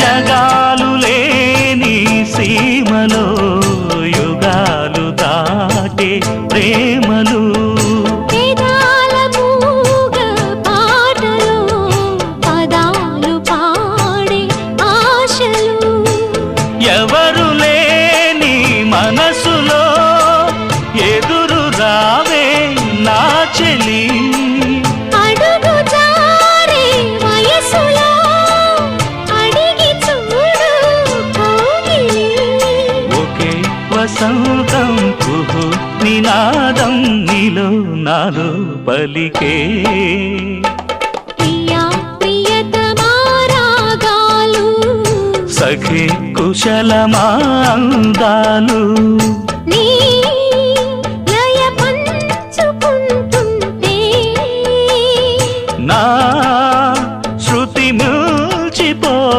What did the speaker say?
జగాలు లేని సీమలో యుగాలు దాటే ప్రేమలు వేదాల మూగ పాటలో పదాలు పాడే ఆశలు ఎవరు లేని మనసులో ఎదురు రావే నా చెలి అడుగు జారే వయసులో అడిగి చూడు కౌగిలి ఒకే వసంతం కుహు నినాదం నీలో నాలో పలికే ప్రియా ప్రియతమా రాగాలు సఖి కుశలమా అందాలు